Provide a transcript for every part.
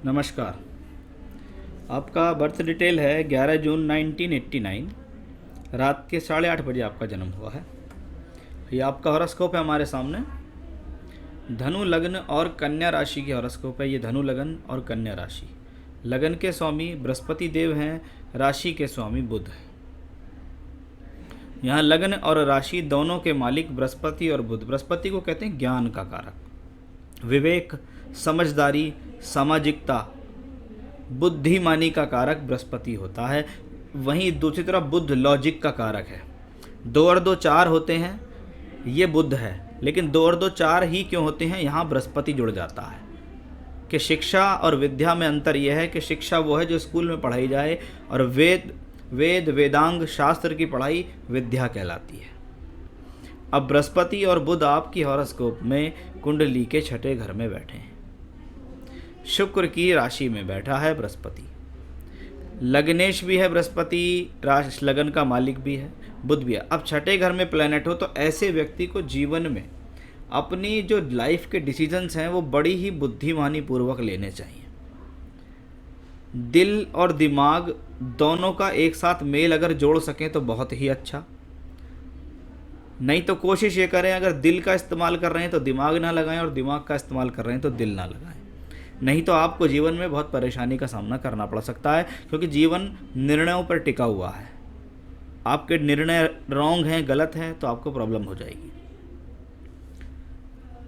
नमस्कार। आपका birth detail है 11 जून 1989। रात के 8:30 बजे आपका जन्म हुआ है। ये आपका हॉरोस्कोप है हमारे सामने। धनु लग्न और कन्या राशि की हॉरोस्कोप है। ये धनु लग्न और कन्या राशि। लगन के स्वामी बृहस्पति देव हैं, राशि के स्वामी बुध हैं। यहाँ लग्न और राशि दोनों के मालिक बृहस्पति और बुध। बृहस्पति को कहते हैं ज्ञान का कारक, विवेक, समझदारी, सामाजिकता, बुद्धिमानी का कारक बृहस्पति होता है। वहीं दूसरी तरफ बुध लॉजिक का कारक है। 2 और 2 4 होते हैं, ये बुध है। लेकिन 2 और 2 4 ही क्यों होते हैं? यहाँ बृहस्पति जुड़ जाता है कि शिक्षा और विद्या में अंतर यह है कि शिक्षा वो है जो स्कूल में पढ़ाई जाए, और वेदांग शास्त्र की पढ़ाई विद्या कहलाती है। अब बृहस्पति और बुध आपकी हॉरोस्कोप में कुंडली के 6ठे घर में बैठे हैं। शुक्र की राशि में बैठा है बृहस्पति। लग्नेश भी है बृहस्पति, राशि लगन का मालिक भी है, बुध भी है। अब 6ठे घर में प्लैनेट हो तो ऐसे व्यक्ति को जीवन में अपनी जो लाइफ के डिसीजंस हैं वो बड़ी ही बुद्धिमानी पूर्वक लेने चाहिए। दिल और दिमाग दोनों का एक साथ मेल अगर जोड़ सकें तो बहुत ही अच्छा। नहीं तो कोशिश ये करें, अगर दिल का इस्तेमाल कर रहे हैं तो दिमाग ना लगाएं, और दिमाग का इस्तेमाल कर रहे हैं तो दिल ना लगाएं। नहीं तो आपको जीवन में बहुत परेशानी का सामना करना पड़ सकता है, क्योंकि जीवन निर्णयों पर टिका हुआ है। आपके निर्णय रॉन्ग हैं, गलत हैं, तो आपको प्रॉब्लम हो जाएगी।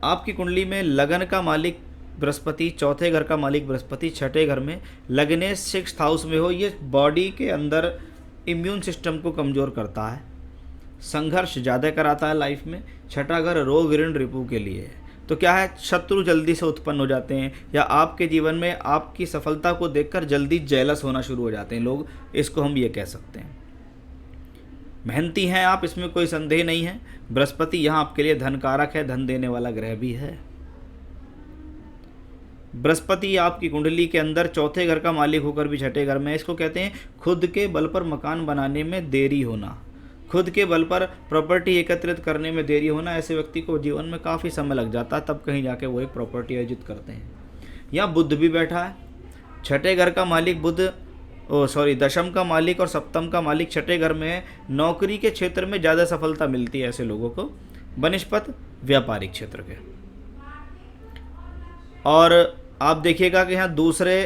आपकी कुंडली में लगन का मालिक बृहस्पति, 4थे घर का मालिक बृहस्पति 6ठे घर में, लगने 6th हाउस में हो, ये बॉडी के अंदर इम्यून सिस्टम को कमज़ोर करता है, संघर्ष ज़्यादा कराता है लाइफ में। 6ठा घर रोग ऋण रिपू के लिए है। तो क्या है, शत्रु जल्दी से उत्पन्न हो जाते हैं, या आपके जीवन में आपकी सफलता को देखकर जल्दी जेलस होना शुरू हो जाते हैं लोग, इसको हम ये कह सकते हैं। मेहनती हैं आप, इसमें कोई संदेह नहीं है। बृहस्पति यहाँ आपके लिए धन कारक है, धन देने वाला ग्रह भी है। बृहस्पति आपकी कुंडली के अंदर 4थे घर का मालिक होकर भी 6ठे घर में है। इसको कहते हैं खुद के बल पर मकान बनाने में देरी होना, खुद के बल पर प्रॉपर्टी एकत्रित करने में देरी होना। ऐसे व्यक्ति को जीवन में काफ़ी समय लग जाता है, तब कहीं जाके वो एक प्रॉपर्टी अर्जित करते हैं। यहाँ बुध भी बैठा है। 6ठे घर का मालिक बुध, दशम का मालिक और सप्तम का मालिक 6ठे घर में है। नौकरी के क्षेत्र में ज़्यादा सफलता मिलती है ऐसे लोगों को, बनिस्पत व्यापारिक क्षेत्र के। और आप देखिएगा कि यहाँ दूसरे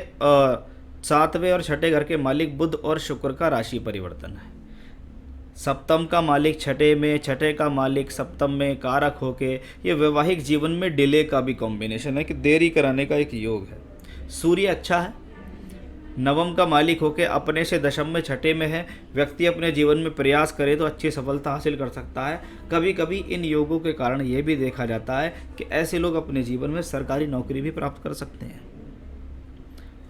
7वें और 6ठे घर के मालिक बुध और शुक्र का राशि परिवर्तन है। सप्तम का मालिक 6ठे में, 6ठे का मालिक सप्तम में कारक होके ये वैवाहिक जीवन में डिले का भी कॉम्बिनेशन है कि देरी कराने का एक योग है। सूर्य अच्छा है, नवम का मालिक होके अपने से दशम में 6ठे में है। व्यक्ति अपने जीवन में प्रयास करे तो अच्छी सफलता हासिल कर सकता है। कभी कभी इन योगों के कारण ये भी देखा जाता है कि ऐसे लोग अपने जीवन में सरकारी नौकरी भी प्राप्त कर सकते हैं।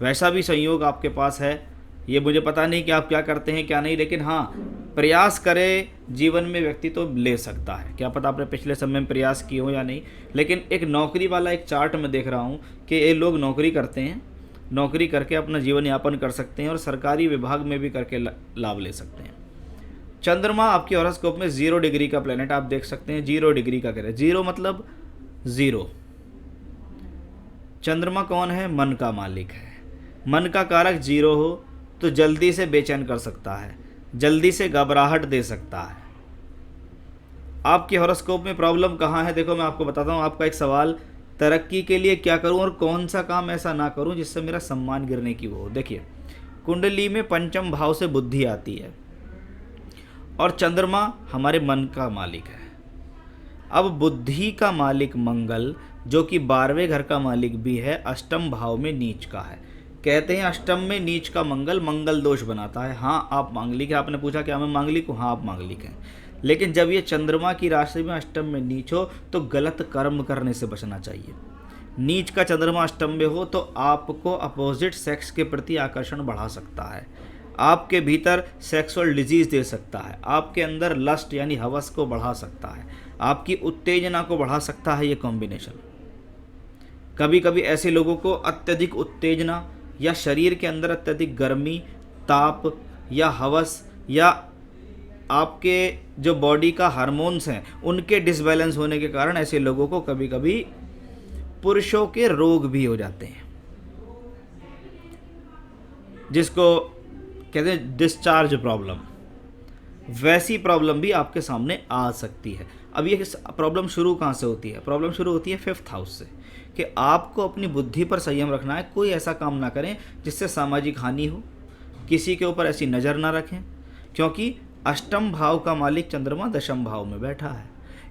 वैसा भी संयोग आपके पास है। ये मुझे पता नहीं कि आप क्या करते हैं क्या नहीं, लेकिन हाँ, प्रयास करे जीवन में व्यक्ति तो ले सकता है। क्या पता आपने पिछले समय में प्रयास किए हो या नहीं, लेकिन एक नौकरी वाला एक चार्ट में देख रहा हूँ कि ये लोग नौकरी करते हैं, नौकरी करके अपना जीवन यापन कर सकते हैं और सरकारी विभाग में भी करके लाभ ले सकते हैं। चंद्रमा आपकी हॉरोस्कोप में 0 डिग्री का प्लेनेट आप देख सकते हैं। 0 डिग्री का ग्रह, 0 मतलब 0। चंद्रमा कौन है? मन का मालिक है। मन का कारक 0 हो तो जल्दी से बेचैन कर सकता है, जल्दी से घबराहट दे सकता है। आपके हॉरोस्कोप में प्रॉब्लम कहाँ है? देखो मैं आपको बताता हूँ। आपका एक सवाल, तरक्की के लिए क्या करूँ और कौन सा काम ऐसा ना करूँ जिससे मेरा सम्मान गिरने की वो हो। देखिए, कुंडली में पंचम भाव से बुद्धि आती है और चंद्रमा हमारे मन का मालिक है। अब बुद्धि का मालिक मंगल, जो कि 12वें घर का मालिक भी है, अष्टम भाव में नीच का है। कहते हैं अष्टम में नीच का मंगल दोष बनाता है। हाँ, आप मांगलिक हैं। आपने पूछा क्या मैं मांगलिक हूँ? हाँ, आप मांगलिक हैं। लेकिन जब ये चंद्रमा की राशि में अष्टम में नीच हो तो गलत कर्म करने से बचना चाहिए। नीच का चंद्रमा अष्टम में हो तो आपको अपोजिट सेक्स के प्रति आकर्षण बढ़ा सकता है, आपके भीतर सेक्सुअल डिजीज दे सकता है, आपके अंदर लस्ट यानी हवस को बढ़ा सकता है, आपकी उत्तेजना को बढ़ा सकता है ये कॉम्बिनेशन। कभी कभी ऐसे लोगों को अत्यधिक उत्तेजना या शरीर के अंदर अत्यधिक गर्मी, ताप या हवस या आपके जो बॉडी का हार्मोन्स हैं उनके डिसबैलेंस होने के कारण ऐसे लोगों को कभी कभी पुरुषों के रोग भी हो जाते हैं। जिसको कहते हैं डिस्चार्ज प्रॉब्लम, वैसी प्रॉब्लम भी आपके सामने आ सकती है। अब ये प्रॉब्लम शुरू कहाँ से होती है? प्रॉब्लम शुरू होती है 5th हाउस से, कि आपको अपनी बुद्धि पर संयम रखना है। कोई ऐसा काम ना करें जिससे सामाजिक हानि हो, किसी के ऊपर ऐसी नज़र ना रखें, क्योंकि अष्टम भाव का मालिक चंद्रमा दशम भाव में बैठा है।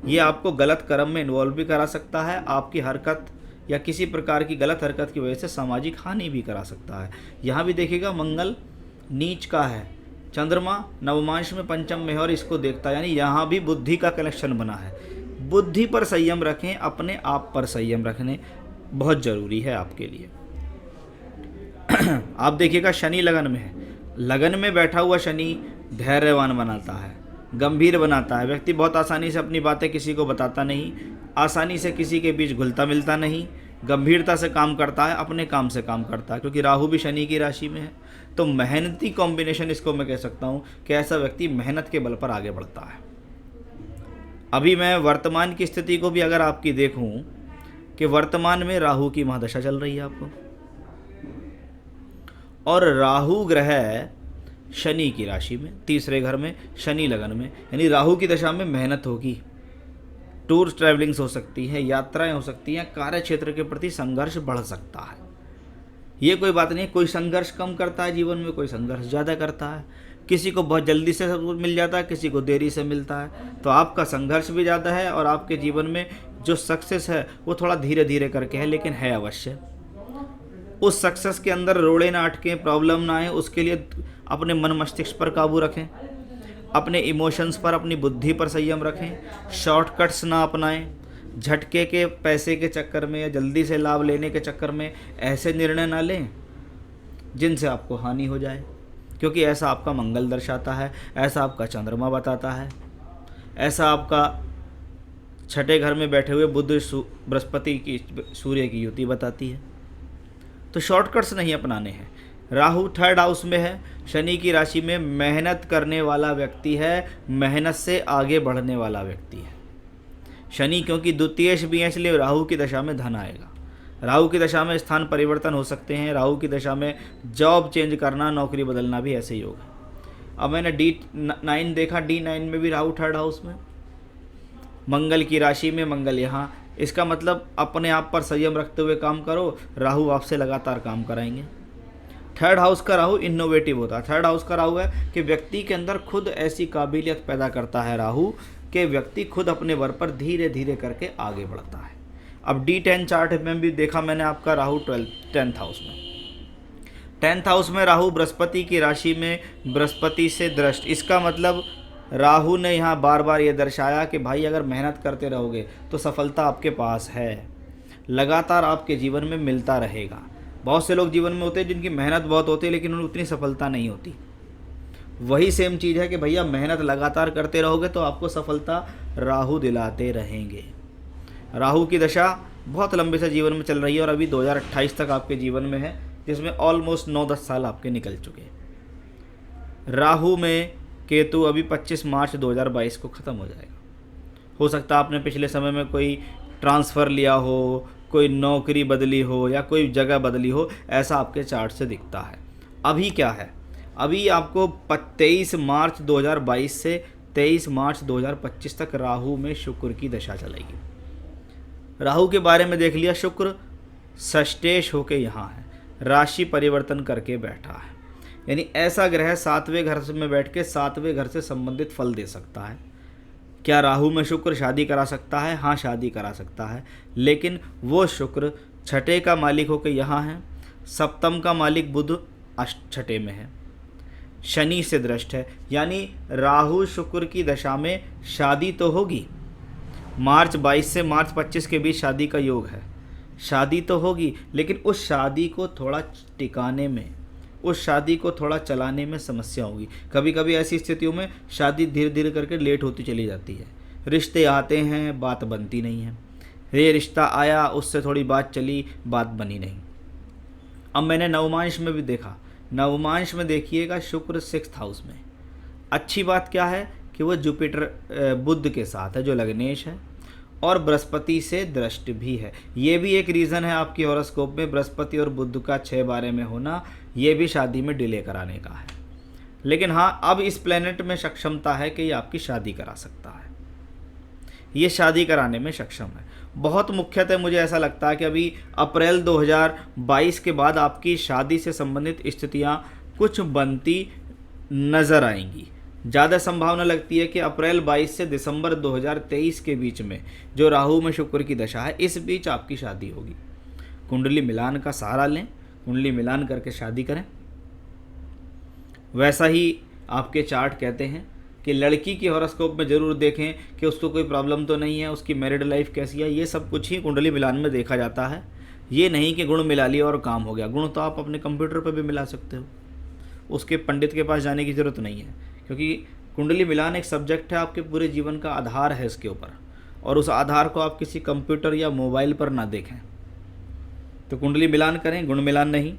ये आपको गलत कर्म में इन्वॉल्व भी करा सकता है, आपकी हरकत या किसी प्रकार की गलत हरकत की वजह से सामाजिक हानि भी करा सकता है। यहाँ भी देखिएगा मंगल नीच का है, चंद्रमा नवमांश में पंचम में है और इसको देखता है, यानी यहाँ भी बुद्धि का कनेक्शन बना है। बुद्धि पर संयम रखें, अपने आप पर संयम रखने बहुत ज़रूरी है आपके लिए। आप देखिएगा शनि लगन में है, लगन में बैठा हुआ शनि धैर्यवान बनाता है, गंभीर बनाता है। व्यक्ति बहुत आसानी से अपनी बातें किसी को बताता नहीं, आसानी से किसी के बीच घुलता मिलता नहीं, गंभीरता से काम करता है, अपने काम से काम करता है, क्योंकि राहु भी शनि की राशि में है। तो मेहनती कॉम्बिनेशन इसको मैं कह सकता हूँ कि ऐसा व्यक्ति मेहनत के बल पर आगे बढ़ता है। अभी मैं वर्तमान की स्थिति को भी अगर आपकी देखूं कि वर्तमान में राहु की महादशा चल रही है आपको, और राहु ग्रह शनि की राशि में, तीसरे घर में, शनि लगन में, यानी राहु की दशा में मेहनत होगी, टूर ट्रैवलिंग्स हो सकती है, यात्राएं हो सकती हैं, कार्य क्षेत्र के प्रति संघर्ष बढ़ सकता है। ये कोई बात नहीं, कोई संघर्ष कम करता है जीवन में, कोई संघर्ष ज़्यादा करता है। किसी को बहुत जल्दी से सब कुछ मिल जाता है, किसी को देरी से मिलता है। तो आपका संघर्ष भी ज़्यादा है और आपके जीवन में जो सक्सेस है वो थोड़ा धीरे धीरे करके है, लेकिन है अवश्य। उस सक्सेस के अंदर रोड़े ना अटकें, प्रॉब्लम ना आए, उसके लिए अपने मन मस्तिष्क पर काबू रखें, अपने इमोशंस पर, अपनी बुद्धि पर संयम रखें, शॉर्टकट्स ना अपनाएं, झटके के पैसे के चक्कर में या जल्दी से लाभ लेने के चक्कर में ऐसे निर्णय ना लें जिनसे आपको हानि हो जाए, क्योंकि ऐसा आपका मंगल दर्शाता है, ऐसा आपका चंद्रमा बताता है, ऐसा आपका छठे घर में बैठे हुए बुध बृहस्पति की सूर्य की युति बताती है। तो शॉर्टकट्स नहीं अपनाने हैं। राहु 3rd हाउस में है, शनि की राशि में, मेहनत करने वाला व्यक्ति है, मेहनत से आगे बढ़ने वाला व्यक्ति है। शनि क्योंकि द्वितीयेश भी है, इसलिए राहु की दशा में धन आएगा। राहु की दशा में स्थान परिवर्तन हो सकते हैं, राहु की दशा में जॉब चेंज करना, नौकरी बदलना भी ऐसे योग है। अब मैंने D9 देखा, D9 में भी राहु 3rd हाउस में, मंगल की राशि में, मंगल यहाँ। इसका मतलब अपने आप पर संयम रखते हुए काम करो, राहु आपसे लगातार काम कराएंगे। 3rd हाउस का राहु इनोवेटिव होता है। 3rd हाउस का राहु है कि व्यक्ति के अंदर खुद ऐसी काबिलियत पैदा करता है राहु कि व्यक्ति खुद अपने वर पर धीरे धीरे करके आगे बढ़ता है। अब D10 चार्ट में भी देखा मैंने आपका राहु 10th हाउस में, 10th हाउस में राहु बृहस्पति की राशि में, बृहस्पति से दृष्ट। इसका मतलब राहु ने यहाँ बार बार ये दर्शाया कि भाई अगर मेहनत करते रहोगे तो सफलता आपके पास है, लगातार आपके जीवन में मिलता रहेगा। बहुत से लोग जीवन में होते हैं जिनकी मेहनत बहुत होती है लेकिन उन्हें उतनी सफलता नहीं होती। वही सेम चीज़ है कि भैया मेहनत लगातार करते रहोगे तो आपको सफलता राहु दिलाते रहेंगे। राहु की दशा बहुत लंबे से जीवन में चल रही है और अभी 2028 तक आपके जीवन में है, जिसमें ऑलमोस्ट 9-10 साल आपके निकल चुके हैं। राहु में केतु अभी 25 मार्च 2022 को ख़त्म हो जाएगा। हो सकता है आपने पिछले समय में कोई ट्रांसफ़र लिया हो, कोई नौकरी बदली हो या कोई जगह बदली हो, ऐसा आपके चार्ट से दिखता है। अभी क्या है, अभी आपको 23 मार्च 2022 से 23 मार्च 2025 तक राहु में शुक्र की दशा चलेगी। राहु के बारे में देख लिया, शुक्र षष्ठेश होके यहाँ है, राशि परिवर्तन करके बैठा है, यानी ऐसा ग्रह 7वें घर में बैठ के 7वें घर से संबंधित फल दे सकता है। क्या राहु में शुक्र शादी करा सकता है? हाँ, शादी करा सकता है, लेकिन वो शुक्र छठे का मालिक होकर यहाँ है, सप्तम का मालिक बुध छठे में है, शनि से दृष्ट है, यानी राहु शुक्र की दशा में शादी तो होगी। मार्च 22 से मार्च 25 के बीच शादी का योग है, शादी तो होगी, लेकिन उस शादी को थोड़ा टिकाने में, उस शादी को थोड़ा चलाने में समस्या होगी। कभी कभी ऐसी स्थितियों में शादी धीरे धीरे करके लेट होती चली जाती है। रिश्ते आते हैं, बात बनती नहीं है। ये रिश्ता आया, उससे थोड़ी बात चली, बात बनी नहीं। अब मैंने नवमांश में भी देखा, नवमांश में देखिएगा शुक्र 6th हाउस में। अच्छी बात क्या है कि वो जुपिटर बुध के साथ है जो लग्नेश है, और बृहस्पति से दृष्टि भी है। ये भी एक रीज़न है आपकी हॉरोस्कोप में बृहस्पति और बुध का 6/12 में होना, ये भी शादी में डिले कराने का है। लेकिन हाँ, अब इस प्लेनेट में सक्षमता है कि ये आपकी शादी करा सकता है, ये शादी कराने में सक्षम है। बहुत मुख्यतः मुझे ऐसा लगता है कि अभी अप्रैल 2022 के बाद आपकी शादी से संबंधित स्थितियाँ कुछ बनती नज़र आएंगी। ज़्यादा संभावना लगती है कि अप्रैल 22 से दिसंबर 2023 के बीच में जो राहु में शुक्र की दशा है, इस बीच आपकी शादी होगी। कुंडली मिलान का सहारा लें, कुंडली मिलान करके शादी करें। वैसा ही आपके चार्ट कहते हैं कि लड़की की हॉरोस्कोप में ज़रूर देखें कि उसको कोई प्रॉब्लम तो नहीं है, उसकी मैरिड लाइफ कैसी है। ये सब कुछ ही कुंडली मिलान में देखा जाता है। ये नहीं कि गुण मिला लिया और काम हो गया। गुण तो आप अपने कंप्यूटर पर भी मिला सकते हो, उसके पंडित के पास जाने की ज़रूरत नहीं है, क्योंकि कुंडली मिलान एक सब्जेक्ट है, आपके पूरे जीवन का आधार है इसके ऊपर, और उस आधार को आप किसी कंप्यूटर या मोबाइल पर ना देखें। तो कुंडली मिलान करें, गुण मिलान नहीं।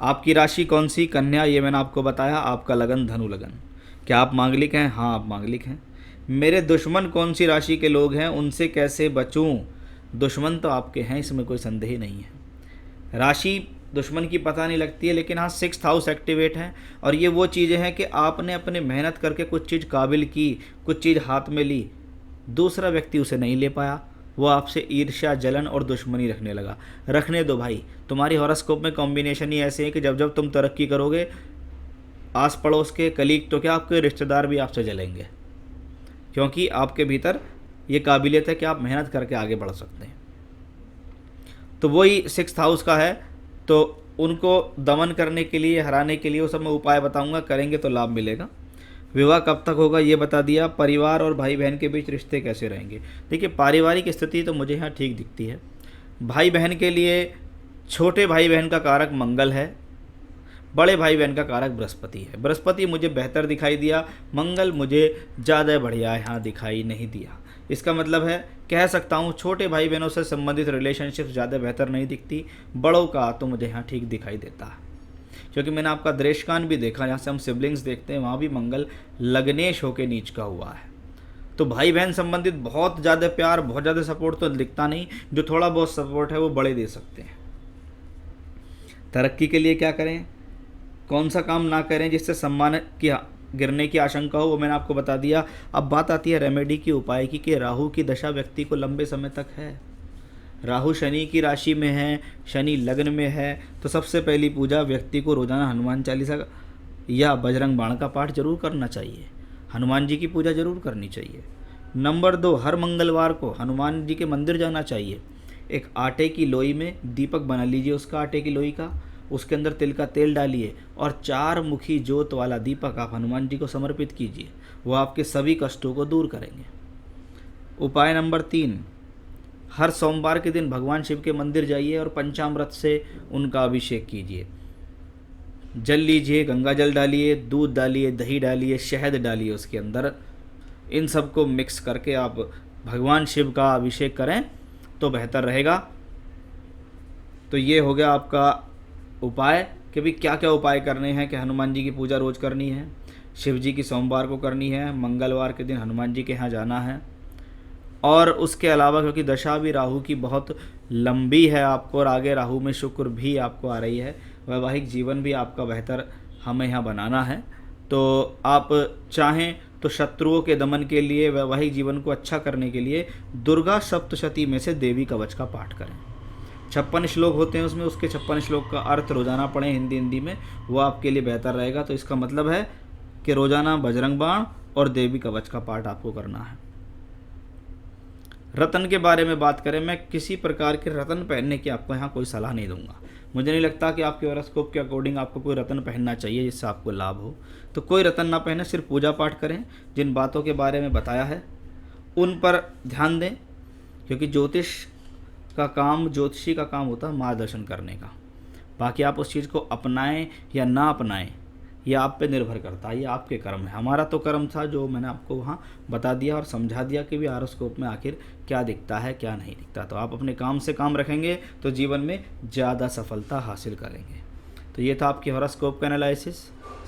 आपकी राशि कौन सी? कन्या, ये मैंने आपको बताया। आपका लगन धनु लगन। क्या आप मांगलिक हैं? हाँ, आप मांगलिक हैं। मेरे दुश्मन कौन सी राशि के लोग हैं, उनसे कैसे बचूं? दुश्मन तो आपके हैं, इसमें कोई संदेह नहीं है। राशि दुश्मन की पता नहीं लगती है, लेकिन हाँ 6th हाउस एक्टिवेट है, और ये वो चीज़ें हैं कि आपने अपने मेहनत करके कुछ चीज़ काबिल की, कुछ चीज़ हाथ में ली, दूसरा व्यक्ति उसे नहीं ले पाया, वो आपसे ईर्ष्या, जलन और दुश्मनी रखने लगा। रखने दो भाई, तुम्हारी हॉरोस्कोप में कॉम्बिनेशन ही ऐसे है कि जब जब तुम तरक्की करोगे, आस पड़ोस के कलीग तो क्या, आपके रिश्तेदार भी आपसे जलेंगे, क्योंकि आपके भीतर ये काबिलियत है कि आप मेहनत करके आगे बढ़ सकते हैं। तो वही 6th हाउस का है, तो उनको दमन करने के लिए, हराने के लिए वो सब मैं उपाय बताऊंगा, करेंगे तो लाभ मिलेगा। विवाह कब तक होगा ये बता दिया। परिवार और भाई बहन के बीच रिश्ते कैसे रहेंगे? देखिए, पारिवारिक स्थिति तो मुझे यहाँ ठीक दिखती है। भाई बहन के लिए छोटे भाई बहन का कारक मंगल है, बड़े भाई बहन का कारक बृहस्पति है। बृहस्पति मुझे बेहतर दिखाई दिया, मंगल मुझे ज़्यादा बढ़िया यहाँ दिखाई नहीं दिया। इसका मतलब है, कह सकता हूँ छोटे भाई बहनों से संबंधित रिलेशनशिप ज़्यादा बेहतर नहीं दिखती, बड़ों का तो मुझे यहाँ ठीक दिखाई देता है। क्योंकि मैंने आपका दृष्टकान भी देखा, जहाँ से हम सिबलिंग्स देखते हैं, वहाँ भी मंगल लग्नेश होकर नीच का हुआ है। तो भाई बहन संबंधित बहुत ज़्यादा प्यार, बहुत ज़्यादा सपोर्ट तो दिखता नहीं। जो थोड़ा बहुत सपोर्ट है वो बड़े दे सकते हैं। तरक्की के लिए क्या करें, कौन सा काम ना करें जिससे सम्मान की गिरने की आशंका हो, वो मैंने आपको बता दिया। अब बात आती है रेमेडी की, उपाय की, कि राहु की दशा व्यक्ति को लंबे समय तक है। राहु शनि की राशि में है, शनि लग्न में है, तो सबसे पहली पूजा व्यक्ति को रोजाना हनुमान चालीसा या बजरंग बाण का पाठ जरूर करना चाहिए। हनुमान जी की पूजा जरूर करनी चाहिए। नंबर 2, हर मंगलवार को हनुमान जी के मंदिर जाना चाहिए। एक आटे की लोई में दीपक बना लीजिए, उसका आटे की लोई का, उसके अंदर तिल का तेल डालिए और 4 मुखी ज्योत वाला दीपक आप हनुमान जी को समर्पित कीजिए। वो आपके सभी कष्टों को दूर करेंगे। उपाय नंबर 3, हर सोमवार के दिन भगवान शिव के मंदिर जाइए और पंचामृत से उनका अभिषेक कीजिए। जल लीजिए, गंगा जल डालिए, दूध डालिए, दही डालिए, शहद डालिए उसके अंदर। इन सबको मिक्स करके आप भगवान शिव का अभिषेक करें तो बेहतर रहेगा। तो ये हो गया आपका उपाय कि भाई क्या क्या उपाय करने हैं। कि हनुमान जी की पूजा रोज़ करनी है, शिव जी की सोमवार को करनी है, मंगलवार के दिन हनुमान जी के यहाँ जाना है, और उसके अलावा क्योंकि दशा भी राहु की बहुत लंबी है आपको, और आगे राहु में शुक्र भी आपको आ रही है, वैवाहिक जीवन भी आपका बेहतर हमें यहाँ बनाना है। तो आप चाहें तो शत्रुओं के दमन के लिए, वैवाहिक जीवन को अच्छा करने के लिए दुर्गा सप्तशती में से देवी कवच का पाठ करें। 56 श्लोक होते हैं उसमें, उसके 56 श्लोक का अर्थ रोज़ाना पढ़ें हिंदी में, वो आपके लिए बेहतर रहेगा। तो इसका मतलब है कि रोज़ाना बजरंग बाण और देवी कवच का पाठ आपको करना है। रतन के बारे में बात करें, मैं किसी प्रकार के रतन पहनने की आपको यहाँ कोई सलाह नहीं दूंगा। मुझे नहीं लगता कि आपके हॉरोस्कोप के अकॉर्डिंग आपको कोई रतन पहनना चाहिए जिससे आपको लाभ हो। तो कोई रतन ना पहने, सिर्फ पूजा पाठ करें। जिन बातों के बारे में बताया है उन पर ध्यान दें, क्योंकि ज्योतिषी का काम होता है मार्गदर्शन करने का। बाकी आप उस चीज़ को अपनाएं या ना अपनाएं, यह आप पे निर्भर करता है, ये आपके कर्म है। हमारा तो कर्म था जो मैंने आपको वहाँ बता दिया और समझा दिया कि भी हॉरोस्कोप में आखिर क्या दिखता है क्या नहीं दिखता। तो आप अपने काम से काम रखेंगे तो जीवन में ज़्यादा सफलता हासिल करेंगे। तो ये था आपकी हॉरोस्कोप का एनालिसिस,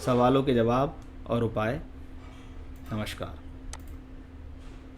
सवालों के जवाब और उपाय। नमस्कार।